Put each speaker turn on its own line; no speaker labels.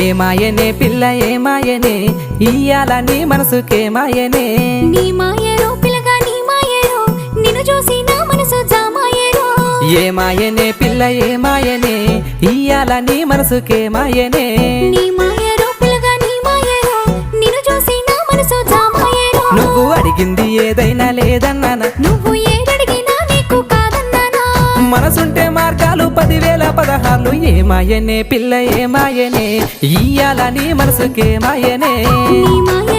ఏమాయనే పిల్ల ఏమాయనే ఇయ్యాల నీ మనసుకే మాయనే
నీ మాయరో పిల్లగా నీ మాయరో నిన్ను చూసి నా మనసు జామాయరో
ఏమాయనే పిల్ల ఏమాయనే ఇయ్యాల నీ మనసుకే మాయనే
నీ మాయరో పిల్లగా నీ మాయరో నిన్ను చూసి నా మనసు జామాయరో
నువ్వు అడిగింది ఏదైనా లేదన్నానా
నువ్వు ఏదడిగినా నీకు కాదన్నానా
మనసుంటే మార్గాలు 10,000 16 ఏమాయనే పిల్ల ఏమాయనే ఇయ్యాల నీ మనసుకే మాయనే
నీ మాయ